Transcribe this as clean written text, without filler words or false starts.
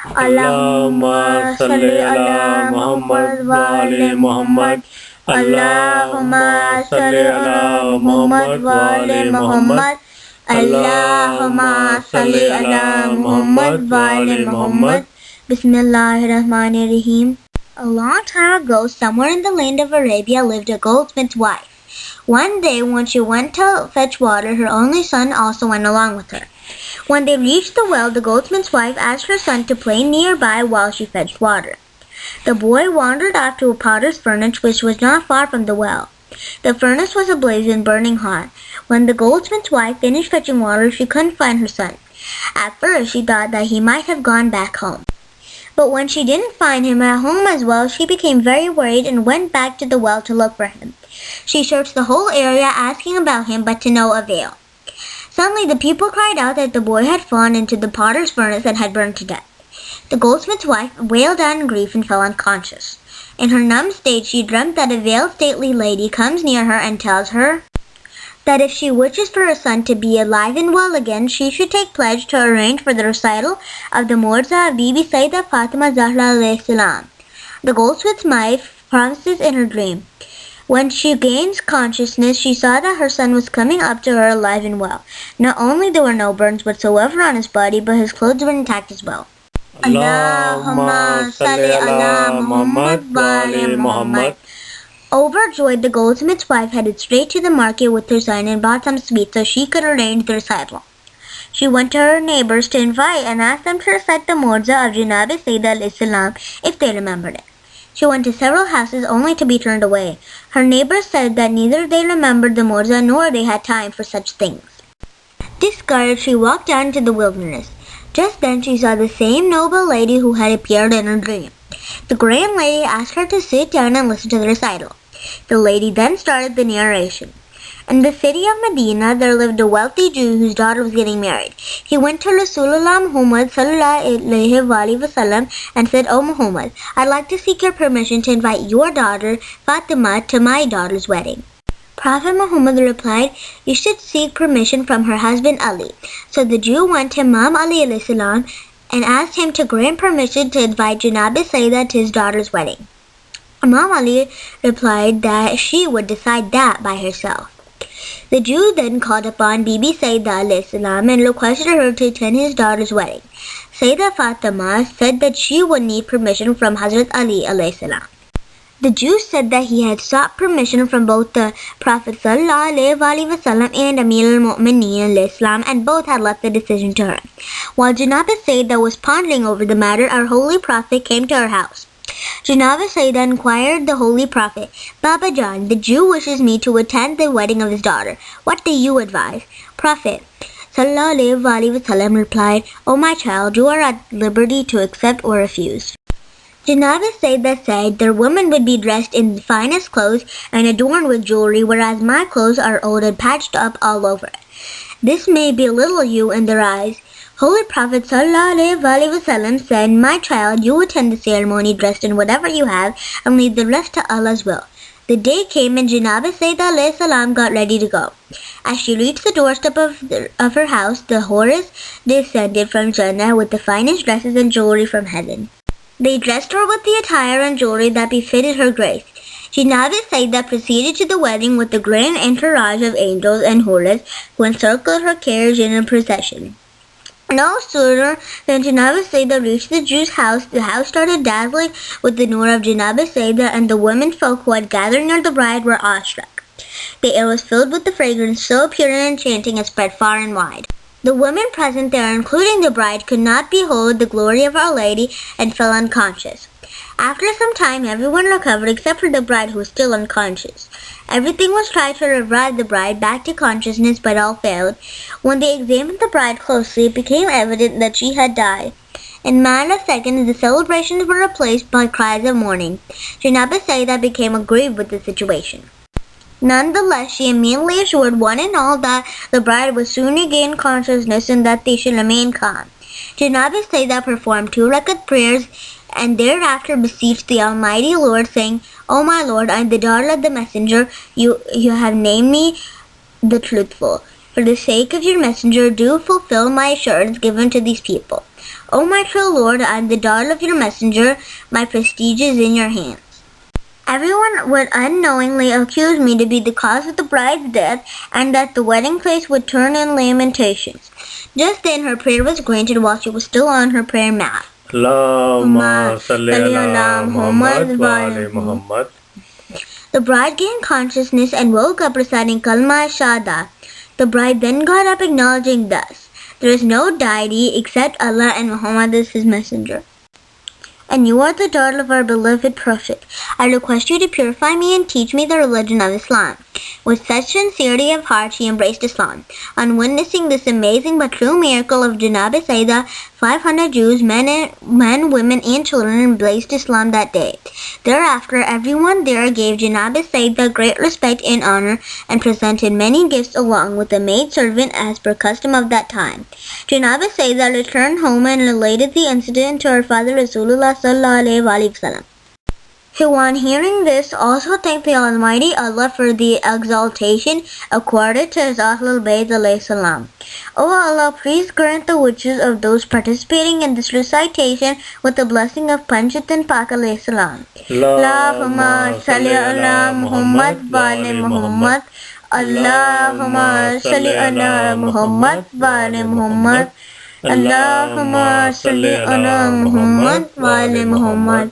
Allahumma salli ala Muhammad wa ali Muhammad. Allahumma salli ala Muhammad wa ali Muhammad. Allahumma salli ala Muhammad wa ali Muhammad. Bismillahirrahmanirrahim. A long time ago, somewhere in the land of Arabia lived a goldsmith's wife. One day, when she went to fetch water, her only son also went along with her. When they reached the well, the goldsmith's wife asked her son to play nearby while she fetched water. The boy wandered off to a potter's furnace which was not far from the well. The furnace was ablaze and burning hot. When the goldsmith's wife finished fetching water, she couldn't find her son. At first, she thought that he might have gone back home. But when she didn't find him at home as well, she became very worried and went back to the well to look for him. She searched the whole area asking about him, but to no avail. Suddenly the people cried out that the boy had fallen into the potter's furnace and had burned to death. The goldsmith's wife wailed out in grief and fell unconscious. In her numb state, she dreamt that a veiled stately lady comes near her and tells her that if she wishes for her son to be alive and well again, she should take pledge to arrange for the recital of the Moajza of Bibi Syeda Fatima Zahra alayhi salam. The goldsmith's wife promises in her dream. When she gains consciousness, she saw that her son was coming up to her alive and well. Not only there were no burns whatsoever on his body, but his clothes were intact as well. Allahumma salli ala Muhammad wa ali Muhammad. Overjoyed, the goldsmith's wife headed straight to the market with her son and bought some sweets so she could arrange the recital. She went to her neighbors to invite and asked them to recite the Moajza of Bibi Syeda alayhi salam if they remembered it. She went to several houses only to be turned away. Her neighbors said that neither they remembered the Moajza nor they had time for such things. Discouraged, she walked out into the wilderness. Just then she saw the same noble lady who had appeared in her dream. The grand lady asked her to sit down and listen to the recital. The lady then started the narration. In the city of Medina, there lived a wealthy Jew whose daughter was getting married. He went to Rasulullah Muhammad sallallahu wasallam and said, "O Muhammad, I'd like to seek your permission to invite your daughter Fatima to my daughter's wedding." Prophet Muhammad replied, "You should seek permission from her husband Ali." So the Jew went to Imam Ali alayhi salam and asked him to grant permission to invite Bibi Syeda to his daughter's wedding. Imam Ali replied that she would decide that by herself. The Jew then called upon Bibi Syeda alayhi salam and requested her to attend his daughter's wedding. Sayyidah Fatima said that she would need permission from Hazrat Ali alayhi salam. The Jew said that he had sought permission from both the Prophet sallallahu alaihi wasallam and Amir al-Momineen alayhi salam, and both had left the decision to her. While Bibi Syeda was pondering over the matter, our holy Prophet came to her house. Bibi Syeda inquired the Holy Prophet, "Baba John, the Jew wishes me to attend the wedding of his daughter. What do you advise?" Prophet sallallahu alaihi wasallam replied, "O my child, you are at liberty to accept or refuse." Bibi Syeda said, "Their women would be dressed in the finest clothes and adorned with jewelry, whereas my clothes are old and patched up all over. This may belittle you in their eyes." Holy Prophet sallallahu alaihi wasallam said, "My child, you attend the ceremony dressed in whatever you have and leave the rest to Allah's will." The day came and Bibi Syeda alayhi salam got ready to go. As she reached the doorstep of her house, the houris descended from Jannah with the finest dresses and jewelry from heaven. They dressed her with the attire and jewelry that befitted her grace. Bibi Syeda proceeded to the wedding with the grand entourage of angels and houris who encircled her carriage in a procession. No sooner than Bibi Syeda reached the Jew's house, the house started dazzling with the noor of Bibi Syeda, and the women folk who had gathered near the bride were awestruck. The air was filled with the fragrance so pure and enchanting it spread far and wide. The women present there, including the bride, could not behold the glory of Our Lady and fell unconscious. After some time, everyone recovered except for the bride, who was still unconscious. Everything was tried to revive the bride back to consciousness, but all failed. When they examined the bride closely, it became evident that she had died. In a matter of seconds, the celebrations were replaced by cries of mourning. Bibi Syeda became aggrieved with the situation. Nonetheless, she immediately assured one and all that the bride would soon regain consciousness and that they should remain calm. Bibi Syeda performed 2 rakat prayers and thereafter beseeched the Almighty Lord, saying, "O my Lord, I am the daughter of the messenger. You have named me the truthful. For the sake of your messenger, do fulfill my assurance given to these people." O my true Lord, I am the daughter of your messenger. My prestige is in your hands. Everyone would unknowingly accuse me to be the cause of the bride's death and that the wedding place would turn in lamentations. Just then her prayer was granted while she was still on her prayer mat. Allahumma salli ala Muhammad wa ali Muhammad. The bride gained consciousness and woke up reciting Kalma Shahada. The bride then got up acknowledging thus, there is no deity except Allah and Muhammad is his messenger. And you are the daughter of our beloved Prophet. I request you to purify me and teach me the religion of Islam. With such sincerity of heart, she embraced Islam. On witnessing this amazing but true miracle of Janab Sayyidah, 500 Jews, men, women, and children embraced Islam that day. Thereafter, everyone there gave Janab Sayyidah great respect and honor and presented many gifts along with a maidservant as per custom of that time. Janab Sayyidah returned home and related the incident to her father Rasulullah sallallahu alaihi wasallam, who on hearing this also thanked the Almighty Allah for the exaltation accorded to his Ahlul Bayt alayhi salam. O Allah, please grant the wishes of those participating in this recitation with the blessing of Panjat and Pak alayhi salam. Allahumma salli ala Muhammad wa ali Muhammad. Allahumma salli ala Muhammad wa ali Muhammad. Allahumma salli ala Muhammad wa ali Muhammad.